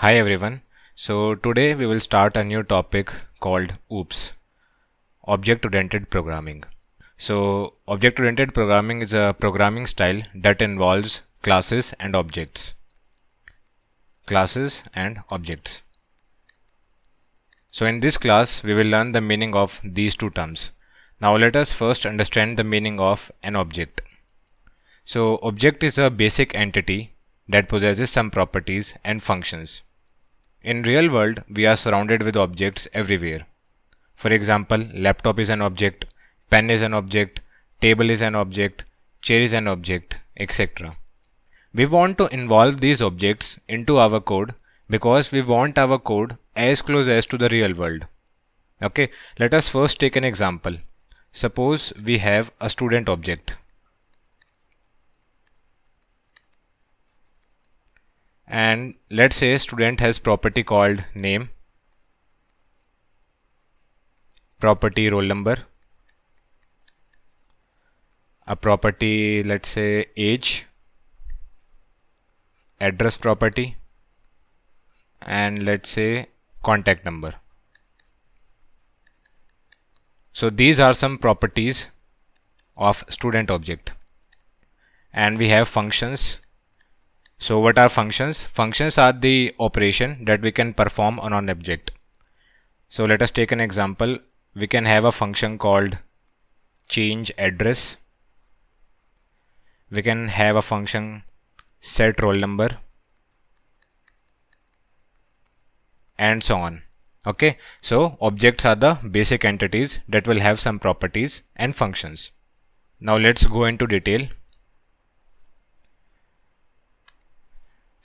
Hi everyone. So today we will start a new topic called OOPS, Object-Oriented Programming. So Object-Oriented Programming is a programming style that involves classes and objects. Classes and objects. So in this class we will learn the meaning of these two terms. Now let us first understand the meaning of an object. So object is a basic entity that possesses some properties and functions. In real world, we are surrounded with objects everywhere. For example, laptop is an object, pen is an object, table is an object, chair is an object, etc. We want to involve these objects into our code because we want our code as close as to the real world. Okay, let us first take an example. Suppose we have a student object. And let's say student has property called name, property roll number, a property, let's say age, address property, and let's say contact number. So these are some properties of student object. And we have functions. So what are functions? Functions are the operation that we can perform on an object. So let us take an example. We can have a function called change address. We can have a function set roll number, and so on. Okay, so objects are the basic entities that will have some properties and functions. Now let's go into detail.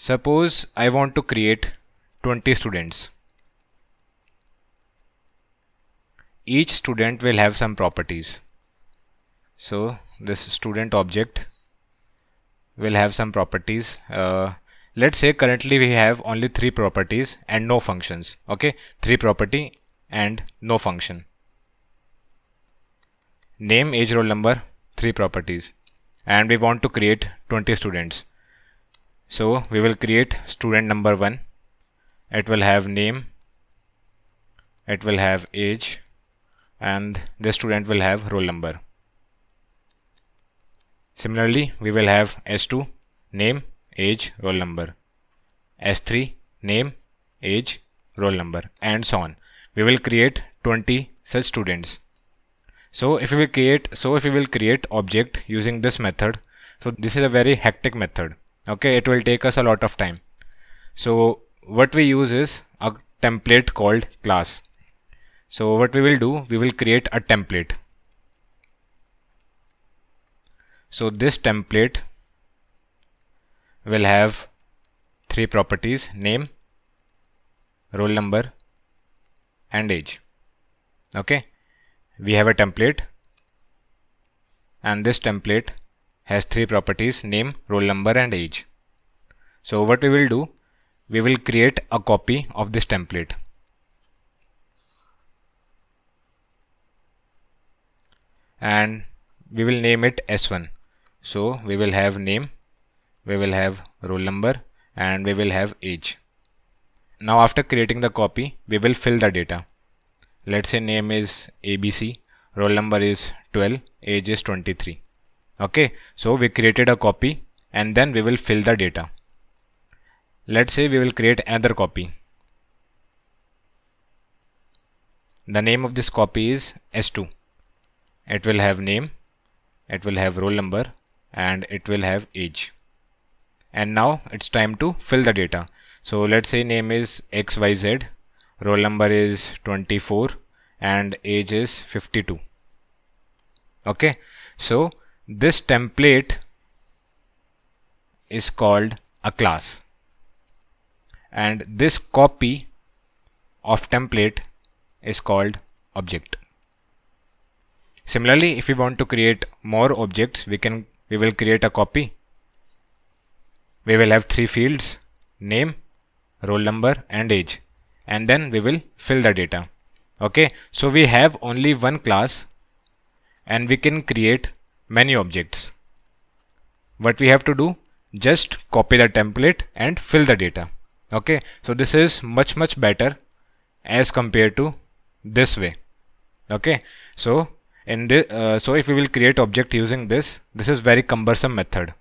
Suppose I want to create 20 students. Each student will have some properties. So this student object will have some properties. Let's say currently we have only 3 properties and no functions. Okay, 3 property and no function. Name, age, roll number, 3 properties. And we want to create 20 students. So we will create student number 1. It will have name, it will have age, and the student will have roll number. Similarly, we will have S2, name, age, roll number, S3, name, age, roll number, and so on. We will create 20 such students. So if we will create object using this method, so this is a very hectic method. Okay, it will take us a lot of time. So what we use is a template called class. So what we will do, we will create a template. So this template will have 3 properties: name, roll number, and age. Okay, we have a template, and this template has 3 properties: name, roll number, and age. So what we will do, we will create a copy of this template. And we will name it S1. So we will have name, we will have roll number, and we will have age. Now after creating the copy, we will fill the data. Let's say name is ABC, roll number is 12, age is 23. Okay, so we created a copy and then we will fill the data. Let's say we will create another copy. The name of this copy is S2. It will have name, it will have roll number, and it will have age. And now it's time to fill the data. So let's say name is XYZ, roll number is 24, and age is 52. Okay, so this template is called a class, and this copy of template is called object. Similarly, if we want to create more objects, we will create a copy. We will have 3 fields: name, roll number, and age, and then we will fill the data. Okay, so we have only one class and we can create many objects. What we have to do, just copy the template and fill the data. Okay, so this is much better as compared to this way. Okay, so in this, so if we will create object using this is very cumbersome method,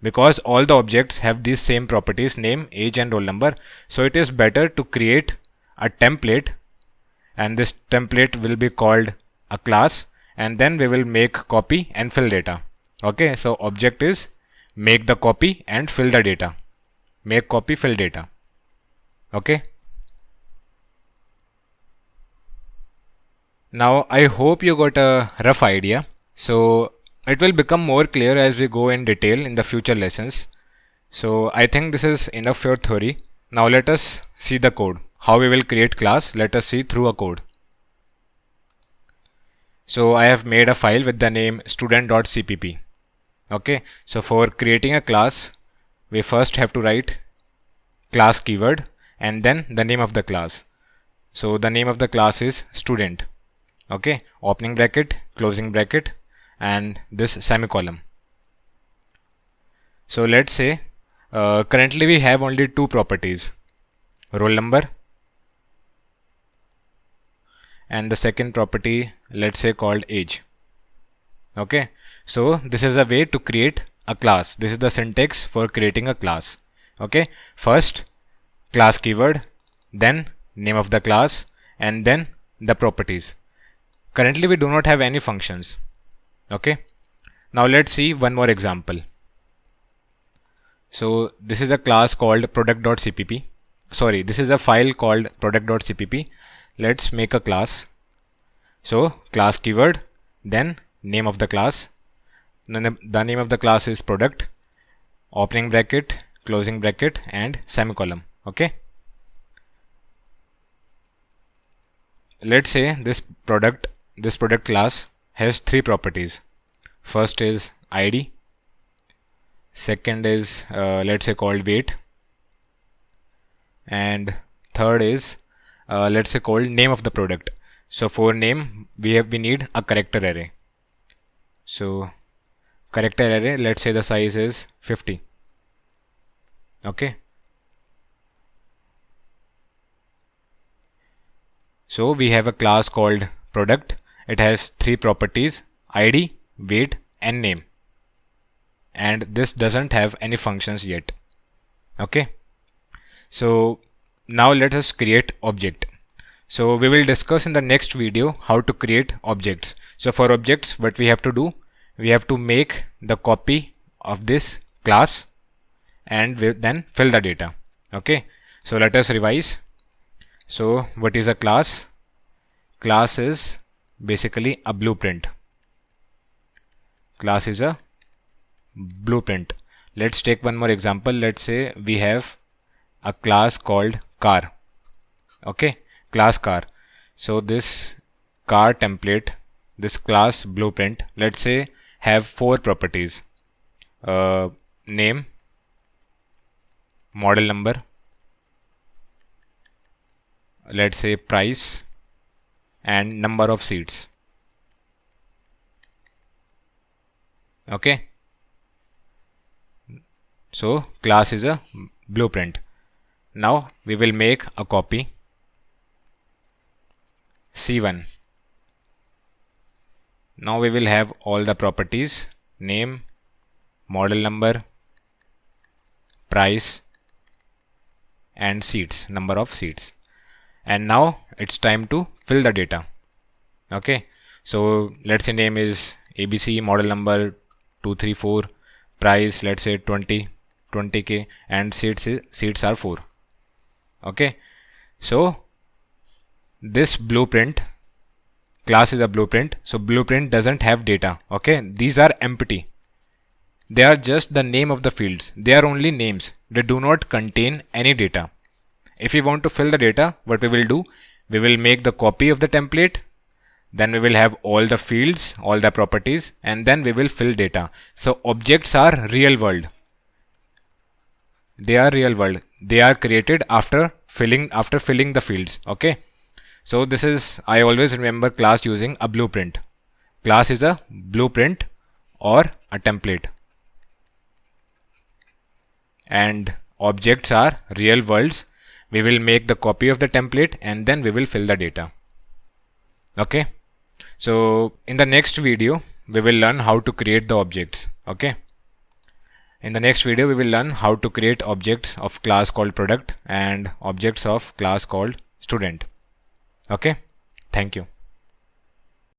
because all the objects have these same properties, name, age and roll number. So it is better to create a template, and this template will be called a class, and then we will make copy and fill data. Okay, so object is make the copy and fill the data. Make copy, fill data. Okay. Now I hope you got a rough idea. So it will become more clear as we go in detail in the future lessons. So I think this is enough for theory. Now let us see the code. How we will create class, let us see through a code. So I have made a file with the name student.cpp. Okay, so for creating a class, we first have to write class keyword and then the name of the class. So the name of the class is student. Okay, opening bracket, closing bracket, and this semicolon. So let's say currently we have only two properties, roll number, and the second property, let's say, called age. Okay, so this is a way to create a class. This is the syntax for creating a class. Okay, first class keyword, then name of the class, and then the properties. Currently we do not have any functions. Okay, now let's see one more example. So this is a class called product.cpp. Sorry, this is a file called product.cpp. Let's make a class. So class keyword, then name of the class. The name of the class is product, opening bracket, closing bracket, and semicolon. Okay, let's say this product class has three properties. First is ID, second is let's say called weight, and third is let's say called name of the product. So for name we need a character array. So character array, let's say the size is 50. Okay, so we have a class called product. It has three properties, ID, weight, and name, and this doesn't have any functions yet. Okay, so now let us create object. So we will discuss in the next video how to create objects. So for objects, what we have to do, we have to make the copy of this class and then fill the data. Okay, so let us revise. So what is a class? Class is basically a blueprint. Class is a blueprint. Let's take one more example. Let's say we have a class called car. Okay, class car. So this car template, this class blueprint, let's say have four properties: name, model number, let's say price, and number of seats. Okay, so class is a blueprint. Now we will make a copy C1. Now we will have all the properties: name, model number, price, and seats, number of seats. And now it's time to fill the data. Okay, so let's say name is ABC, model number 234, price let's say 20k, and seats are 4. Okay, so this blueprint class is a blueprint. So blueprint doesn't have data. Okay, these are empty. They are just the name of the fields. They are only names. They do not contain any data. If we want to fill the data, what we will do, we will make the copy of the template, then we will have all the fields, all the properties, and then we will fill data. So objects are real world. They are real world. They are created after filling the fields. Okay, so this is, I always remember class using a blueprint. Class is a blueprint or a template. And objects are real worlds, we will make the copy of the template and then we will fill the data. Okay, so in the next video we will learn how to create the objects. Okay, in the next video we will learn how to create objects of class called product and objects of class called student. Okay, thank you.